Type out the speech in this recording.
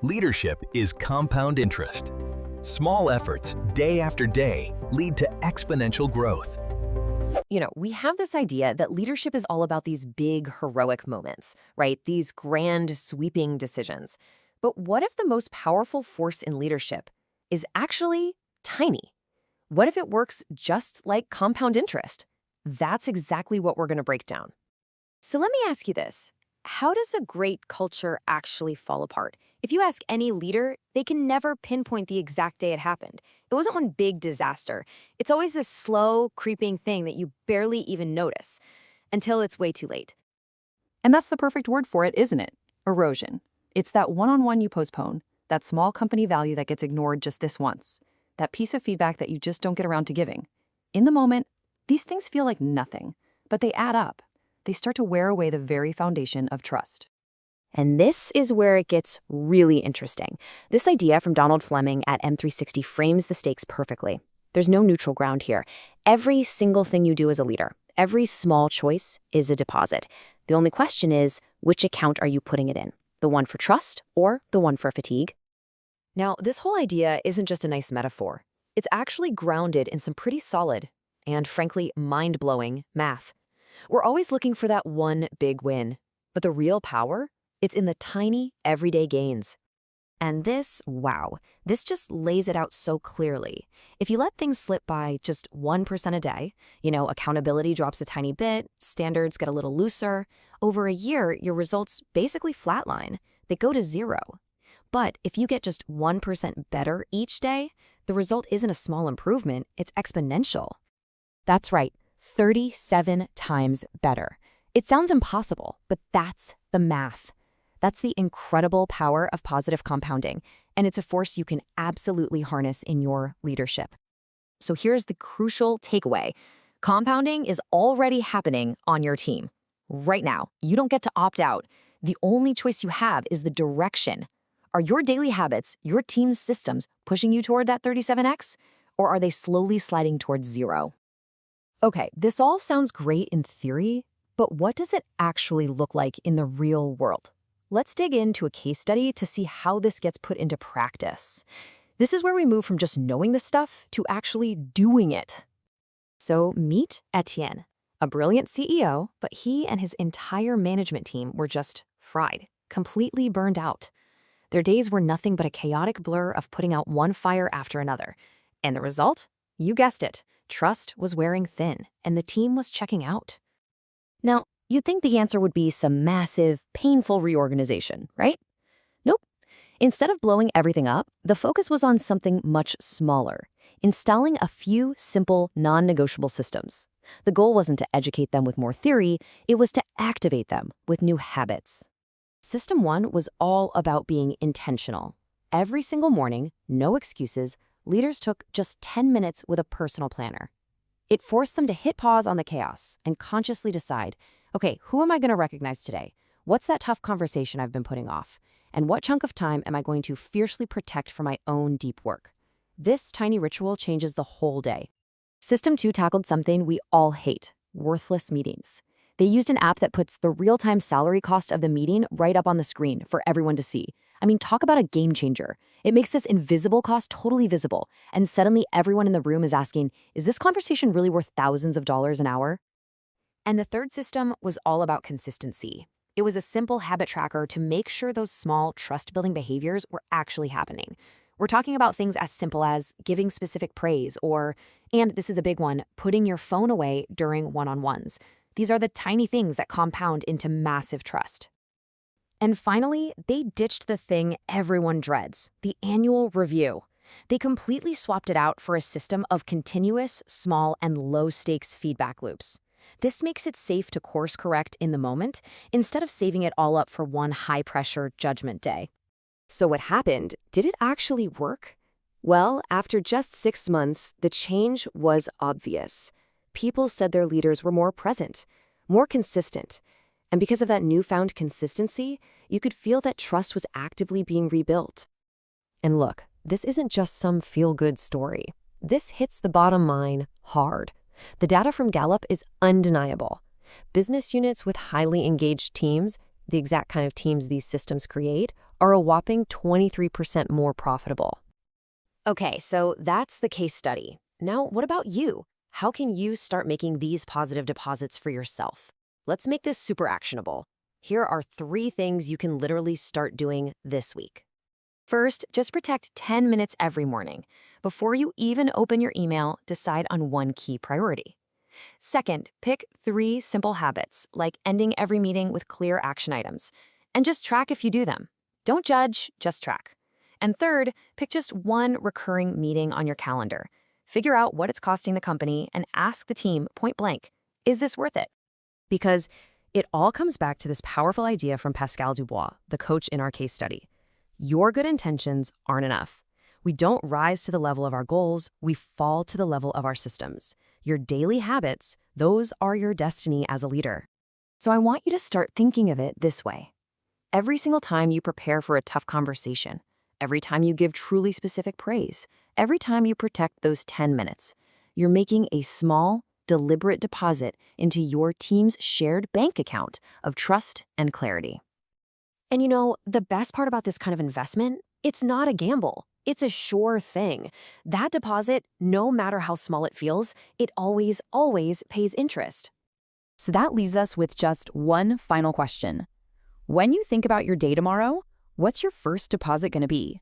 Leadership is compound interest. Small efforts, day after day, lead to exponential growth. We have this idea that leadership is all about these big, heroic moments, right? These grand, sweeping decisions. But what if the most powerful force in leadership is actually tiny? What if it works just like compound interest? That's exactly what we're going to break down. So let me ask you this. How does a great culture actually fall apart? If you ask any leader, they can never pinpoint the exact day it happened. It wasn't one big disaster. It's always this slow, creeping thing that you barely even notice until it's way too late. And that's the perfect word for it, isn't it? Erosion. It's that one-on-one you postpone, that small company value that gets ignored just this once, that piece of feedback that you just don't get around to giving. In the moment, these things feel like nothing, but they add up. They start to wear away the very foundation of trust. And this is where it gets really interesting. This idea from Donald Fleming at M360 frames the stakes perfectly. There's no neutral ground here. Every single thing you do as a leader, every small choice is a deposit. The only question is, which account are you putting it in? The one for trust or the one for fatigue? Now, this whole idea isn't just a nice metaphor. It's actually grounded in some pretty solid and, frankly, mind-blowing math. We're always looking for that one big win. But the real power? It's in the tiny, everyday gains. And this just lays it out so clearly. If you let things slip by just 1% a day, accountability drops a tiny bit, standards get a little looser, over a year, your results basically flatline. They go to zero. But if you get just 1% better each day, the result isn't a small improvement, it's exponential. That's right, 37 times better. It sounds impossible, but that's the math. That's the incredible power of positive compounding, and it's a force you can absolutely harness in your leadership. So here's the crucial takeaway. Compounding is already happening on your team. Right now, you don't get to opt out. The only choice you have is the direction. Are your daily habits, your team's systems, pushing you toward that 37x? Or are they slowly sliding towards zero? Okay, this all sounds great in theory, but what does it actually look like in the real world? Let's dig into a case study to see how this gets put into practice. This is where we move from just knowing the stuff to actually doing it. So meet Etienne, a brilliant CEO, but he and his entire management team were just fried, completely burned out. Their days were nothing but a chaotic blur of putting out one fire after another. And the result? You guessed it. Trust was wearing thin, and the team was checking out. Now, you'd think the answer would be some massive, painful reorganization, right? Nope. Instead of blowing everything up, the focus was on something much smaller, installing a few simple, non-negotiable systems. The goal wasn't to educate them with more theory, it was to activate them with new habits. System 1 was all about being intentional. Every single morning, no excuses, leaders took just 10 minutes with a personal planner. It forced them to hit pause on the chaos and consciously decide, okay, who am I going to recognize today? What's that tough conversation I've been putting off? And what chunk of time am I going to fiercely protect for my own deep work? This tiny ritual changes the whole day. System 2 tackled something we all hate, worthless meetings. They used an app that puts the real-time salary cost of the meeting right up on the screen for everyone to see. I mean, talk about a game changer. It makes this invisible cost totally visible, and suddenly everyone in the room is asking, is this conversation really worth thousands of dollars an hour? And the third system was all about consistency. It was a simple habit tracker to make sure those small, trust-building behaviors were actually happening. We're talking about things as simple as giving specific praise or, and this is a big one, putting your phone away during one-on-ones. These are the tiny things that compound into massive trust. And finally, they ditched the thing everyone dreads, the annual review. They completely swapped it out for a system of continuous, small, and low-stakes feedback loops. This makes it safe to course correct in the moment instead of saving it all up for one high-pressure judgment day. So what happened? Did it actually work? Well, after just 6 months, the change was obvious. People said their leaders were more present, more consistent. And because of that newfound consistency, you could feel that trust was actively being rebuilt. And look, this isn't just some feel-good story. This hits the bottom line hard. The data from Gallup is undeniable. Business units with highly engaged teams the exact kind of teams these systems create, are a whopping 23% more profitable. Okay, so that's the case study. Now, what about you? How can you start making these positive deposits for yourself? Let's make this super actionable. Here are 3 things you can literally start doing this week. First, just protect 10 minutes every morning. Before you even open your email, decide on one key priority. Second, pick 3 simple habits, like ending every meeting with clear action items, and just track if you do them. Don't judge, just track. And third, pick just one recurring meeting on your calendar. Figure out what it's costing the company and ask the team point blank, is this worth it? Because it all comes back to this powerful idea from Pascal Dubois, the coach in our case study. Your good intentions aren't enough. We don't rise to the level of our goals, we fall to the level of our systems. Your daily habits, those are your destiny as a leader. So I want you to start thinking of it this way. Every single time you prepare for a tough conversation, every time you give truly specific praise, every time you protect those 10 minutes, you're making a small, deliberate deposit into your team's shared bank account of trust and clarity. And you know, the best part about this kind of investment, it's not a gamble. It's a sure thing. That deposit, no matter how small it feels, it always, always pays interest. So that leaves us with just one final question. When you think about your day tomorrow, what's your first deposit going to be?